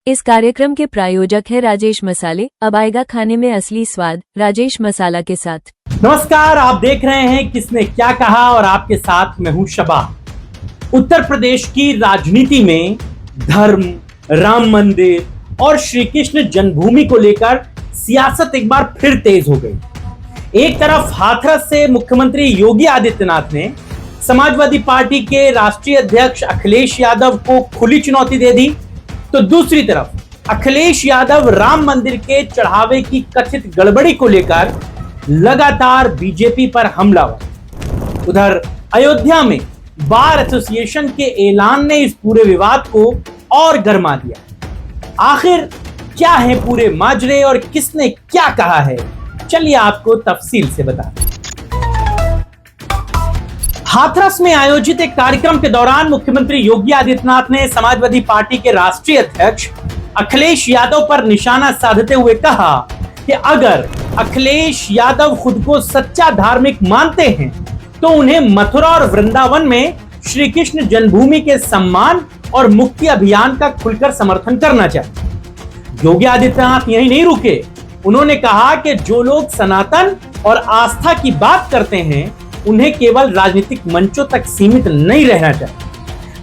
इस कार्यक्रम के प्रायोजक है राजेश मसाले। अब आएगा खाने में असली स्वाद राजेश मसाला के साथ। नमस्कार, आप देख रहे हैं किसने क्या कहा और आपके साथ मैं हूं शबा। उत्तर प्रदेश की राजनीति में धर्म, राम मंदिर और श्री कृष्ण जन्मभूमि को लेकर सियासत एक बार फिर तेज हो गई। एक तरफ हाथरस से मुख्यमंत्री योगी आदित्यनाथ ने समाजवादी पार्टी के राष्ट्रीय अध्यक्ष अखिलेश यादव को खुली चुनौती दे दी, तो दूसरी तरफ अखिलेश यादव राम मंदिर के चढ़ावे की कथित गड़बड़ी को लेकर लगातार बीजेपी पर हमलावर। उधर अयोध्या में बार एसोसिएशन के ऐलान ने इस पूरे विवाद को और गर्मा दिया। आखिर क्या है पूरे माजरे और किसने क्या कहा है, चलिए आपको तफसील से बता दें। हाथरस में आयोजित एक कार्यक्रम के दौरान मुख्यमंत्री योगी आदित्यनाथ ने समाजवादी पार्टी के राष्ट्रीय अध्यक्ष अखिलेश यादव पर निशाना साधते हुए कहा कि अगर अखिलेश यादव खुद को सच्चा धार्मिक मानते हैं तो उन्हें मथुरा और वृंदावन में श्री कृष्ण जन्मभूमि के सम्मान और मुक्ति अभियान का खुलकर समर्थन करना चाहिए। योगी आदित्यनाथ यही नहीं रुके, उन्होंने कहा कि जो लोग सनातन और आस्था की बात करते हैं उन्हें केवल राजनीतिक मंचों तक सीमित नहीं रहना चाहिए,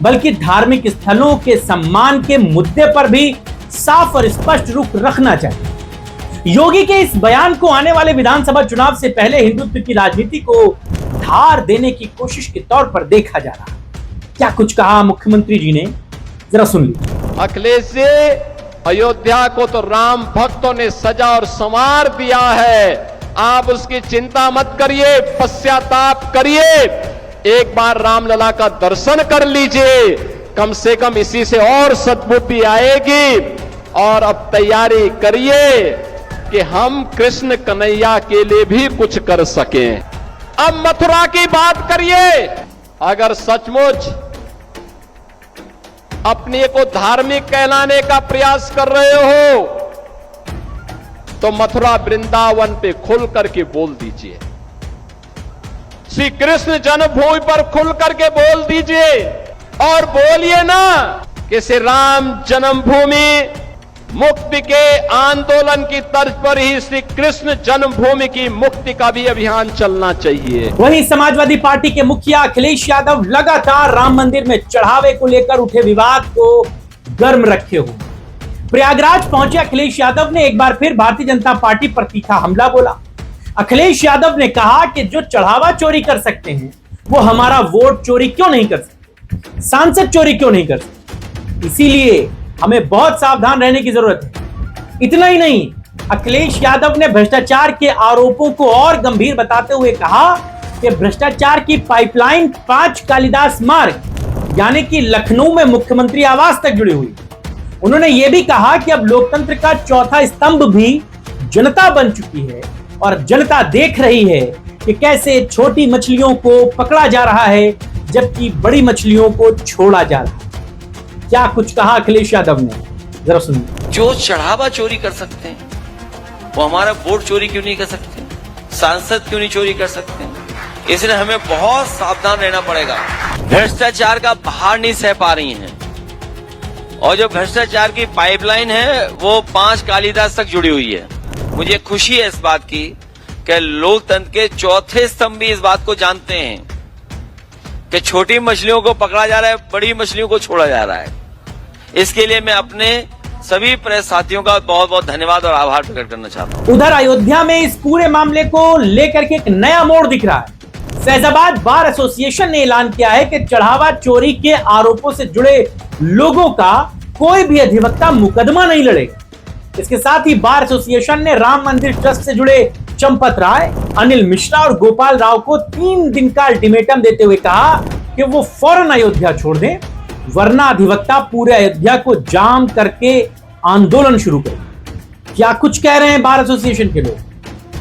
बल्कि धार्मिक स्थलों के सम्मान के मुद्दे पर भी साफ और स्पष्ट रुख रखना चाहिए। योगी के इस बयान को आने वाले विधानसभा चुनाव से पहले हिंदुत्व की राजनीति को धार देने की कोशिश के तौर पर देखा जा रहा है। क्या कुछ कहा मुख्यमंत्री जी ने, जरा सुन लीजिए। अखिलेश जी, अयोध्या को तो राम भक्तों ने सजा और संवार दिया है, आप उसकी चिंता मत करिए, पश्चाताप करिए, एक बार रामलला का दर्शन कर लीजिए, कम से कम इसी से और सद्बुद्धि आएगी। और अब तैयारी करिए कि हम कृष्ण कन्हैया के लिए भी कुछ कर सकें। अब मथुरा की बात करिए, अगर सचमुच अपने को धार्मिक कहलाने का प्रयास कर रहे हो तो मथुरा वृंदावन पे खुल करके बोल दीजिए, श्री कृष्ण जन्मभूमि पर खुल करके बोल दीजिए और बोलिए ना कि श्री राम जन्मभूमि मुक्ति के आंदोलन की तर्ज पर ही श्री कृष्ण जन्मभूमि की मुक्ति का भी अभियान चलना चाहिए। वहीं समाजवादी पार्टी के मुखिया अखिलेश यादव लगातार राम मंदिर में चढ़ावे को लेकर उठे विवाद को गर्म रखे हुए। प्रयागराज पहुंचे अखिलेश यादव ने एक बार फिर भारतीय जनता पार्टी पर तीखा हमला बोला। अखिलेश यादव ने कहा कि जो चढ़ावा चोरी कर सकते हैं वो हमारा वोट चोरी क्यों नहीं कर सकते, सांसद चोरी क्यों नहीं कर सकते, इसीलिए हमें बहुत सावधान रहने की जरूरत है। इतना ही नहीं, अखिलेश यादव ने भ्रष्टाचार के आरोपों को और गंभीर बताते हुए कहा कि भ्रष्टाचार की पाइपलाइन 5 कालिदास मार्ग यानी कि लखनऊ में मुख्यमंत्री आवास तक जुड़ी हुई। उन्होंने यह भी कहा कि अब लोकतंत्र का चौथा स्तंभ भी जनता बन चुकी है और जनता देख रही है कि कैसे छोटी मछलियों को पकड़ा जा रहा है जबकि बड़ी मछलियों को छोड़ा जा रहा है। क्या कुछ कहा अखिलेश यादव ने, जरा सुनिए। जो चढ़ावा चोरी कर सकते हैं वो हमारा वोट चोरी क्यों नहीं कर सकते, सांसद क्यों नहीं चोरी कर सकते, इसलिए हमें बहुत सावधान रहना पड़ेगा। भ्रष्टाचार का बाहर नहीं सह पा रही हैं और जो भ्रष्टाचार की पाइपलाइन है वो 5 कालिदास तक जुड़ी हुई है। मुझे खुशी है इस बात की कि लोकतंत्र के चौथे स्तंभ भी इस बात को जानते हैं कि छोटी मछलियों को पकड़ा जा रहा है, बड़ी मछलियों को छोड़ा जा रहा है। इसके लिए मैं अपने सभी प्रेस साथियों का बहुत बहुत धन्यवाद और आभार प्रकट करना चाहता हूं। उधर अयोध्या में इस पूरे मामले को लेकर के एक नया मोड़ दिख रहा है। फैजाबाद बार एसोसिएशन ने ऐलान किया है कि चढ़ावा चोरी के आरोपों से जुड़े लोगों का कोई भी अधिवक्ता मुकदमा नहीं लड़ेगा। इसके साथ ही बार एसोसिएशन ने राम मंदिर ट्रस्ट से जुड़े चंपत राय, अनिल मिश्रा और गोपाल राव को 3 दिन का अल्टीमेटम देते हुए कहा कि वो फौरन अयोध्या छोड़ दें, वरना अधिवक्ता पूरे अयोध्या को जाम करके आंदोलन शुरू करें। क्या कुछ कह रहे हैं बार एसोसिएशन के लोग,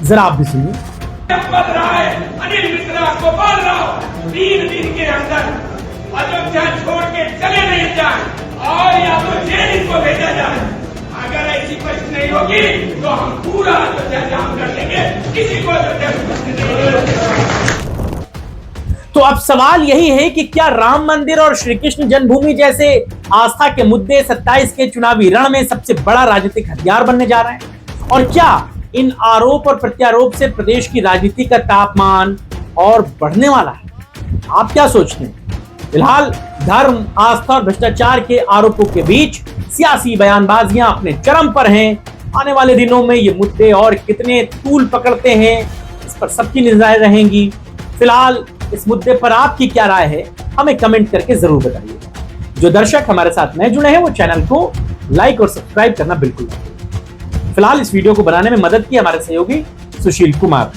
जरा आप भी सुनिए। चंपत राय, अनिल मिश्रा, गोपाल राव 3 दिन के अंदर अयोध्या छोड़ के चले नहीं जाए और या तो जेल इनको भेजा जाए। अगर ऐसी परिस्थिति नहीं होगी तो हम पूरा अयोध्या जाम कर लेंगे, किसी को अयोध्या में कुछ नहीं होगा। तो तो अब सवाल यही है कि क्या राम मंदिर और श्री कृष्ण जन्मभूमि जैसे आस्था के मुद्दे 27 के चुनावी रण में सबसे बड़ा राजनीतिक हथियार बनने जा रहे हैं? और क्या इन आरोप और प्रत्यारोप से प्रदेश की राजनीति का तापमान और बढ़ने वाला है? आप क्या सोचते हैं? फिलहाल धर्म, आस्था और भ्रष्टाचार के आरोपों के बीच सियासी बयानबाजियां अपने चरम पर हैं। आने वाले दिनों में ये मुद्दे और कितने तूल पकड़ते हैं, इस पर सबकी निगाहें रहेंगी। फिलहाल इस मुद्दे पर आपकी क्या राय है, हमें कमेंट करके जरूर बताइए। जो दर्शक हमारे साथ नए जुड़े हैं वो चैनल को लाइक और सब्सक्राइब करना बिल्कुल मत भूलिए। फिलहाल इस वीडियो को बनाने में मदद की हमारे सहयोगी सुशील कुमार।